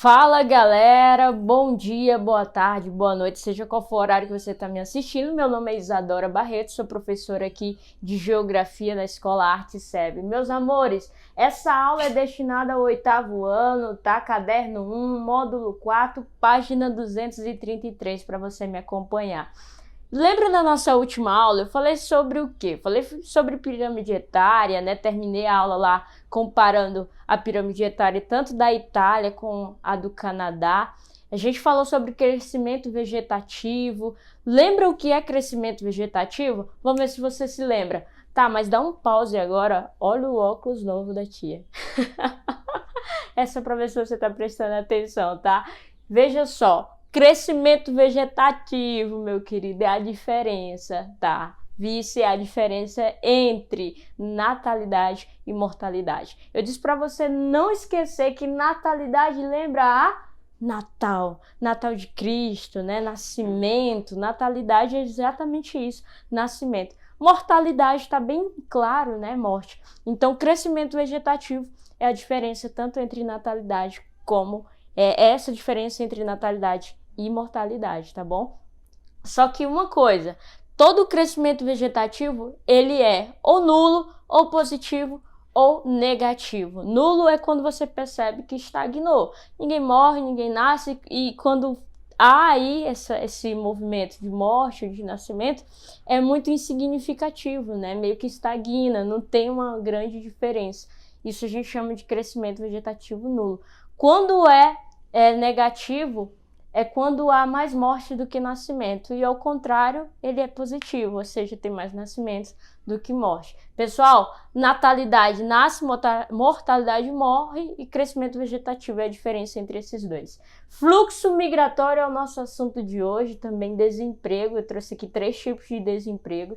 Fala galera, bom dia, boa tarde, boa noite, seja qual for o horário que você está me assistindo. Meu nome é Isadora Barreto, sou professora aqui de Geografia na Escola Arte SEB. Meus amores, essa aula é destinada ao 8º ano, tá? Caderno 1, módulo 4, página 233, para você me acompanhar. Lembra da nossa última aula? Eu falei sobre o quê? Falei sobre pirâmide etária, né? Terminei a aula lá comparando a pirâmide etária tanto da Itália com a do Canadá. A gente falou sobre crescimento vegetativo. Lembra o que é crescimento vegetativo? Vamos ver se você se lembra. Tá, mas dá um pause agora. Olha o óculos novo da tia. Essa é para ver se você tá prestando atenção, tá? Veja só. Crescimento vegetativo, meu querido, é a diferença, tá? Vice é a diferença entre natalidade e mortalidade. Eu disse para você não esquecer que natalidade lembra a Natal, Natal de Cristo, né? Nascimento, natalidade é exatamente isso, nascimento. Mortalidade está bem claro, né? Morte. Então, crescimento vegetativo é a diferença tanto entre natalidade como essa diferença entre natalidade e mortalidade, tá bom? Só que uma coisa, todo crescimento vegetativo, ele é ou nulo, ou positivo, ou negativo. Nulo é quando você percebe que estagnou. Ninguém morre, ninguém nasce, e quando há aí esse movimento de morte ou de nascimento, é muito insignificativo, né? Meio que estagna, não tem uma grande diferença. Isso a gente chama de crescimento vegetativo nulo. Quando é negativo, é quando há mais morte do que nascimento, e ao contrário, ele é positivo, ou seja, tem mais nascimentos do que morte. Pessoal, natalidade nasce, mortalidade morre, e crescimento vegetativo é a diferença entre esses dois. Fluxo migratório é o nosso assunto de hoje, também desemprego. Eu trouxe aqui 3 tipos de desemprego.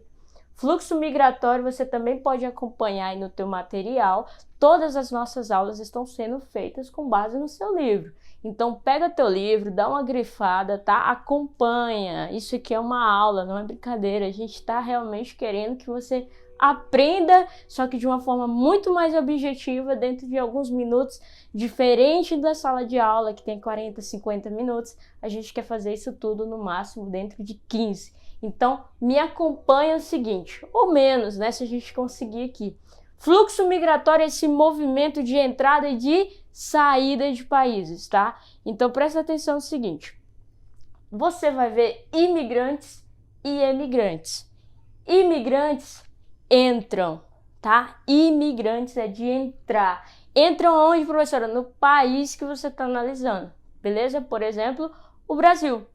Fluxo migratório você também pode acompanhar aí no teu material. Todas as nossas aulas estão sendo feitas com base no seu livro. Então pega teu livro, dá uma grifada, tá? Acompanha. Isso aqui é uma aula, não é brincadeira. A gente está realmente querendo que você aprenda, só que de uma forma muito mais objetiva, dentro de alguns minutos, diferente da sala de aula, que tem 40, 50 minutos. A gente quer fazer isso tudo no máximo dentro de 15. Então, me acompanha o seguinte, ou menos, né, se a gente conseguir aqui. Fluxo migratório é esse movimento de entrada e de saída de países, tá? Então, presta atenção no seguinte. Você vai ver imigrantes e emigrantes. Imigrantes entram, tá? Imigrantes é de entrar. Entram onde, professora? No país que você está analisando, beleza? Por exemplo, o Brasil.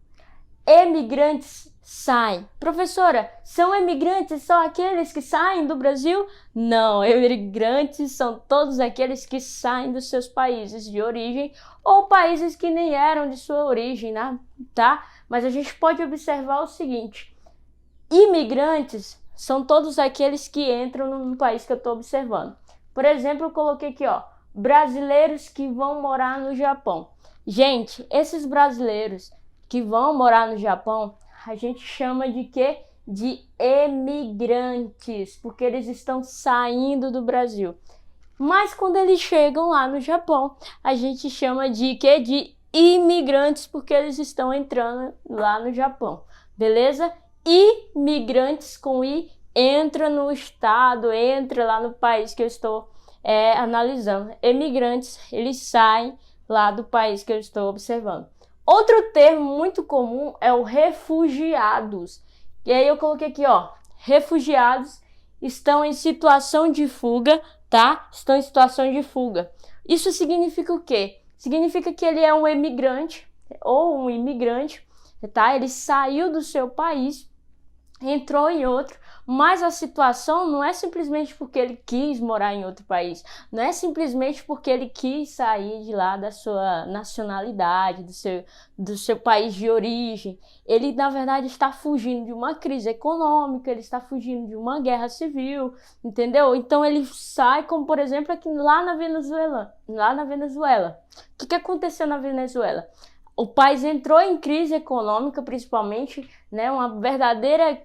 Emigrantes saem. Professora, são emigrantes só aqueles que saem do Brasil? Não, emigrantes são todos aqueles que saem dos seus países de origem ou países que nem eram de sua origem, né? Tá? Mas a gente pode observar o seguinte: imigrantes são todos aqueles que entram no país que eu estou observando. Por exemplo, eu coloquei aqui, ó, brasileiros que vão morar no Japão. Gente, esses brasileiros que vão morar no Japão, a gente chama de quê? De emigrantes, porque eles estão saindo do Brasil. Mas quando eles chegam lá no Japão, a gente chama de quê? De imigrantes, porque eles estão entrando lá no Japão, beleza? Imigrantes com I, entra no estado, entra lá no país que eu estou analisando. Emigrantes, eles saem lá do país que eu estou observando. Outro termo muito comum é o refugiados. E aí eu coloquei aqui, ó, refugiados estão em situação de fuga, tá? Estão em situação de fuga. Isso significa o quê? Significa que ele é um emigrante ou um imigrante, tá? Ele saiu do seu país, entrou em outro, mas a situação não é simplesmente porque ele quis morar em outro país, não é simplesmente porque ele quis sair de lá da sua nacionalidade, do seu país de origem. Ele, na verdade, está fugindo de uma crise econômica, ele está fugindo de uma guerra civil, entendeu? Então ele sai, como por exemplo aqui lá na Venezuela. O que aconteceu na Venezuela? o país entrou em crise econômica, principalmente, né, uma verdadeira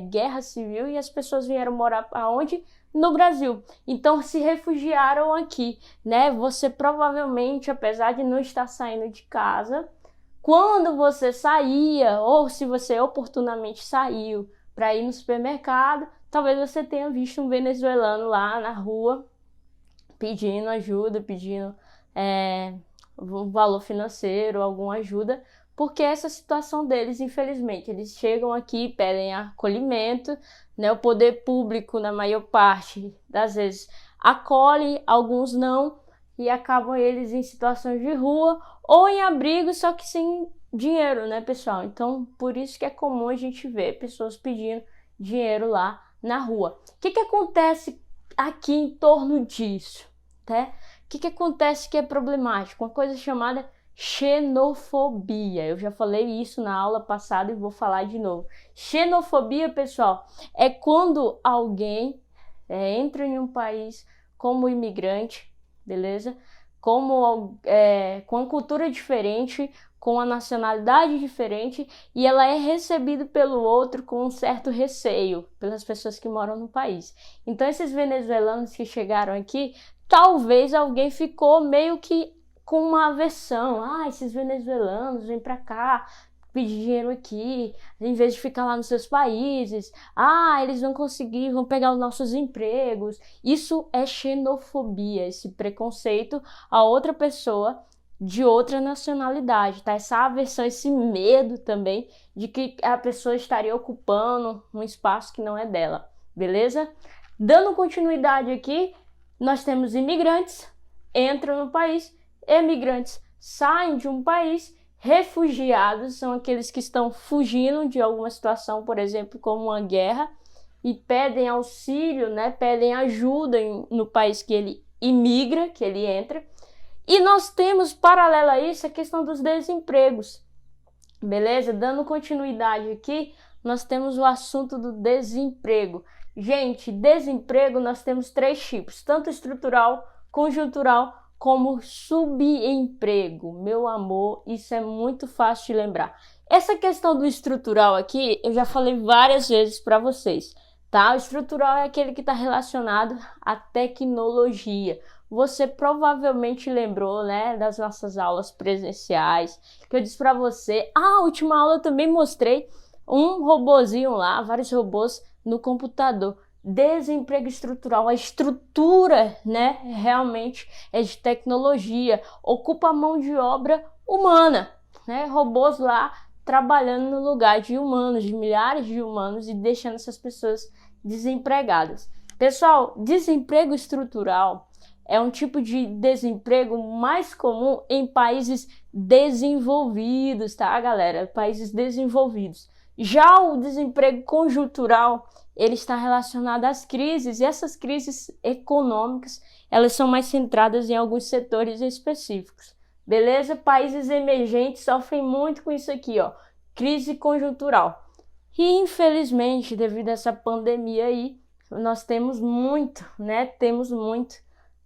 guerra civil, e as pessoas vieram morar aonde? No Brasil. Então se refugiaram aqui, né? Você provavelmente, apesar de não estar saindo de casa, quando você saía, ou se você oportunamente saiu para ir no supermercado, talvez você tenha visto um venezuelano lá na rua pedindo ajuda, pedindo um valor financeiro, alguma ajuda, porque essa situação deles, infelizmente, eles chegam aqui, pedem acolhimento, né? O poder público, na maior parte das vezes, acolhe, alguns não, e acabam eles em situações de rua ou em abrigo, só que sem dinheiro, né, pessoal? Então, por isso que é comum a gente ver pessoas pedindo dinheiro lá na rua. O que acontece aqui em torno disso, né? O que acontece que é problemático? Uma coisa chamada xenofobia. Eu já falei isso na aula passada e vou falar de novo. Xenofobia, pessoal, é quando alguém entra em um país como imigrante, beleza? Com a cultura diferente, com a nacionalidade diferente, e ela é recebida pelo outro com um certo receio, pelas pessoas que moram no país. Então, esses venezuelanos que chegaram aqui, talvez alguém ficou meio que com uma aversão. Esses venezuelanos vêm pra cá pedir dinheiro aqui, em vez de ficar lá nos seus países. Eles vão conseguir, vão pegar os nossos empregos. Isso é xenofobia, esse preconceito a outra pessoa de outra nacionalidade, tá? Essa aversão, esse medo também de que a pessoa estaria ocupando um espaço que não é dela, beleza? Dando continuidade aqui, nós temos imigrantes, entram no país, emigrantes saem de um país, refugiados são aqueles que estão fugindo de alguma situação, por exemplo, como uma guerra, e pedem auxílio, né? Pedem ajuda no país que ele imigra, que ele entra. E nós temos, paralelo a isso, a questão dos desempregos, beleza? Dando continuidade aqui, nós temos o assunto do desemprego. Gente, desemprego nós temos 3 tipos, tanto estrutural, conjuntural, como subemprego. Meu amor, isso é muito fácil de lembrar. Essa questão do estrutural aqui, eu já falei várias vezes para vocês, tá? O estrutural é aquele que está relacionado à tecnologia. Você provavelmente lembrou, né, das nossas aulas presenciais, que eu disse para você, a última aula eu também mostrei um robozinho lá, vários robôs no computador. Desemprego estrutural, a estrutura, né, realmente é de tecnologia, ocupa a mão de obra humana, né, robôs lá trabalhando no lugar de humanos, de milhares de humanos, e deixando essas pessoas desempregadas. Pessoal, desemprego estrutural é um tipo de desemprego mais comum em países desenvolvidos, tá, galera? Países desenvolvidos. Já o desemprego conjuntural, ele está relacionado às crises, e essas crises econômicas, elas são mais centradas em alguns setores específicos, beleza? Países emergentes sofrem muito com isso aqui, ó, crise conjuntural. E infelizmente, devido a essa pandemia aí, nós temos muito, né? Temos muito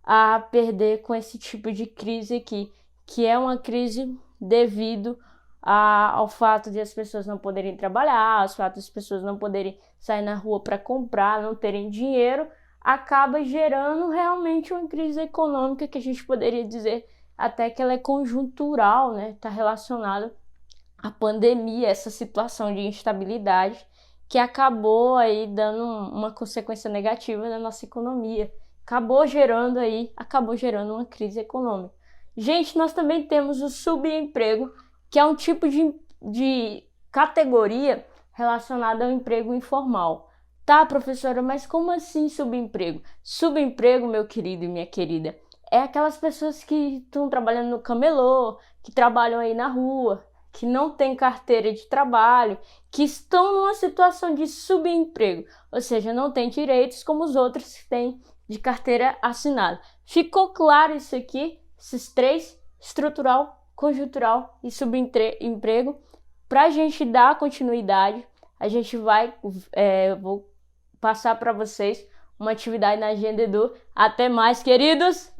a perder com esse tipo de crise aqui, que é uma crise devido ao fato de as pessoas não poderem trabalhar, ao fato das pessoas não poderem sair na rua para comprar, não terem dinheiro, acaba gerando realmente uma crise econômica que a gente poderia dizer até que ela é conjuntural, né? Está relacionada à pandemia, essa situação de instabilidade que acabou aí dando uma consequência negativa na nossa economia, acabou gerando uma crise econômica. Gente, nós também temos o subemprego, que é um tipo de categoria relacionada ao emprego informal. Tá, professora, mas como assim subemprego? Subemprego, meu querido e minha querida, é aquelas pessoas que estão trabalhando no camelô, que trabalham aí na rua, que não têm carteira de trabalho, que estão numa situação de subemprego, ou seja, não têm direitos como os outros que têm de carteira assinada. Ficou claro isso aqui? Esses 3, estrutural, conjuntural e subemprego. Para a gente dar continuidade, a gente vai, vou passar para vocês uma atividade na Agenda Edu. Até mais, queridos!